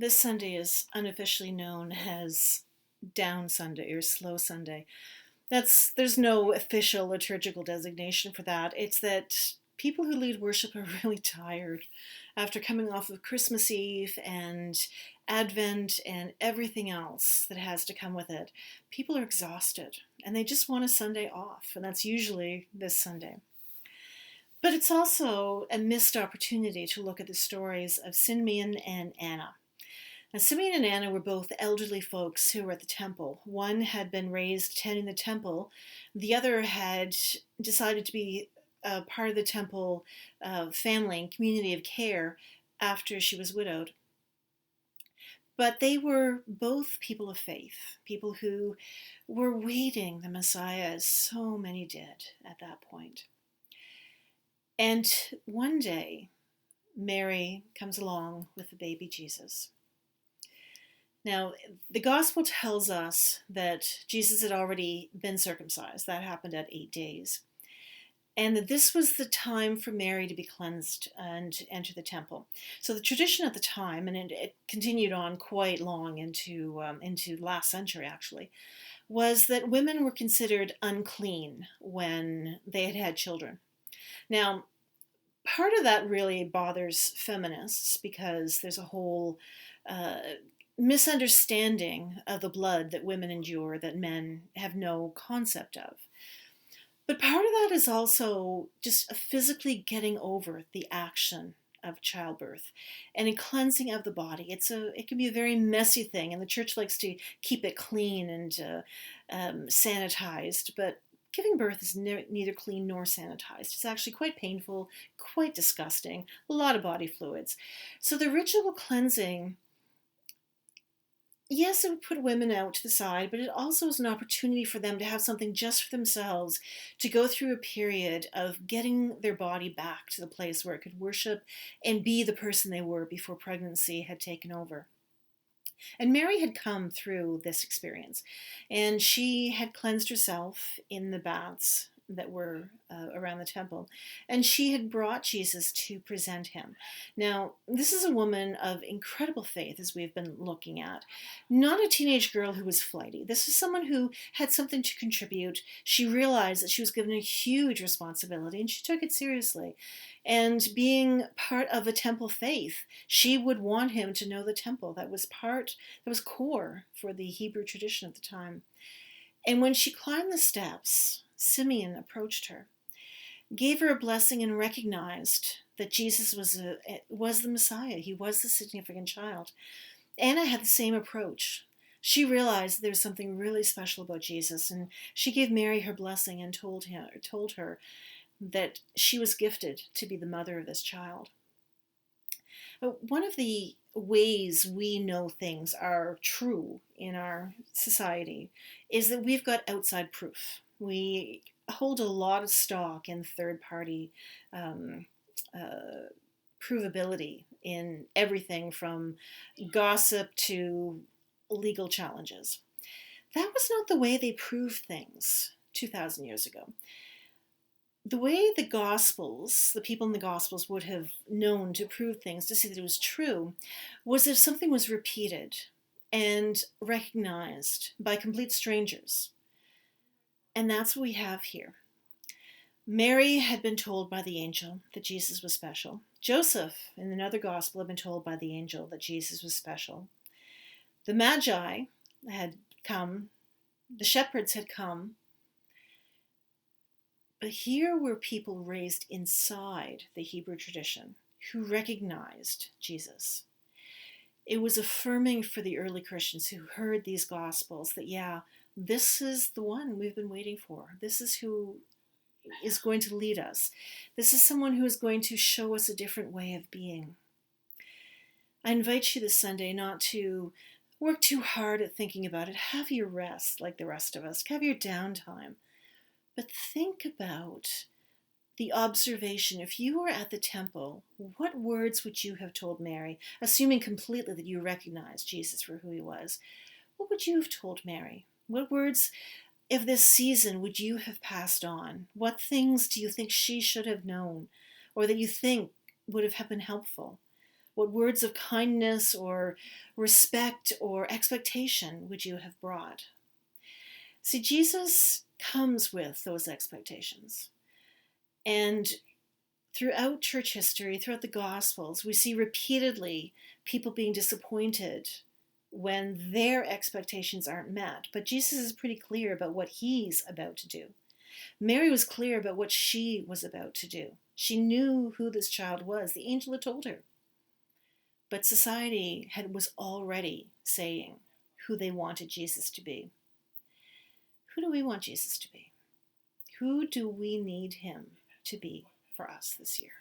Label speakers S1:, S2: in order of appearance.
S1: This Sunday is unofficially known as Down Sunday or Slow Sunday. There's no official liturgical designation for that. It's that people who lead worship are really tired after coming off of Christmas Eve and Advent and everything else that has to come with it. People are exhausted and they just want a Sunday off, and that's usually this Sunday. But it's also a missed opportunity to look at the stories of Simeon and Anna. Now, Simeon and Anna were both elderly folks who were at the temple. One had been raised tending the temple, the other had decided to be a part of the temple family and community of care after she was widowed. But they were both people of faith, people who were waiting the Messiah, as so many did at that point. And one day, Mary comes along with the baby Jesus. Now, the gospel tells us that Jesus had already been circumcised. That happened at 8 days. And that this was the time for Mary to be cleansed and enter the temple. So the tradition at the time, and it continued on quite long into last century actually, was that women were considered unclean when they had had children. Now, part of that really bothers feminists because there's a whole misunderstanding of the blood that women endure that men have no concept of. But part of that is also just physically getting over the action of childbirth and a cleansing of the body. It can be a very messy thing, and the church likes to keep it clean and sanitized, but giving birth is neither clean nor sanitized. It's actually quite painful, quite disgusting, a lot of body fluids. So the ritual cleansing, yes, it would put women out to the side, but it also is an opportunity for them to have something just for themselves, to go through a period of getting their body back to the place where it could worship and be the person they were before pregnancy had taken over. And Mary had come through this experience, and she had cleansed herself in the baths that were around the temple, and she had brought Jesus to present him. Now, this is a woman of incredible faith, as we've been looking at. Not a teenage girl who was flighty. This is someone who had something to contribute. She realized that she was given a huge responsibility, and she took it seriously. And being part of a temple faith, she would want him to know the temple. That was core for the Hebrew tradition at the time. And when she climbed the steps, Simeon approached her, gave her a blessing, and recognized that Jesus was the Messiah. He was the significant child. Anna had the same approach. She realized there was something really special about Jesus, and she gave Mary her blessing and told her that she was gifted to be the mother of this child. But one of the ways we know things are true in our society is that we've got outside proof. We hold a lot of stock in third-party provability in everything from gossip to legal challenges. That was not the way they proved things 2,000 years ago. The way the Gospels, the people in the Gospels would have known to prove things, to see that it was true, was if something was repeated and recognized by complete strangers. And that's what we have here. Mary had been told by the angel that Jesus was special. Joseph, in another gospel, had been told by the angel that Jesus was special. The Magi had come, the shepherds had come, but here were people raised inside the Hebrew tradition who recognized Jesus. It was affirming for the early Christians who heard these gospels that, yeah, this is the one we've been waiting for. This is who is going to lead us. This is someone who is going to show us a different way of being. I invite you this Sunday not to work too hard at thinking about it. Have your rest like the rest of us. Have your downtime. But think about the observation. If you were at the temple, what words would you have told Mary, assuming completely that you recognized Jesus for who he was? What would you have told Mary? What words of this season would you have passed on? What things do you think she should have known, or that you think would have been helpful? What words of kindness or respect or expectation would you have brought? See, Jesus comes with those expectations. And throughout church history, throughout the Gospels, we see repeatedly people being disappointed when their expectations aren't met. But Jesus is pretty clear about what he's about to do. Mary was clear about what she was about to do. She knew who this child was. The angel had told her. But society was already saying who they wanted Jesus to be. Who do we want Jesus to be? Who do we need him to be for us this year?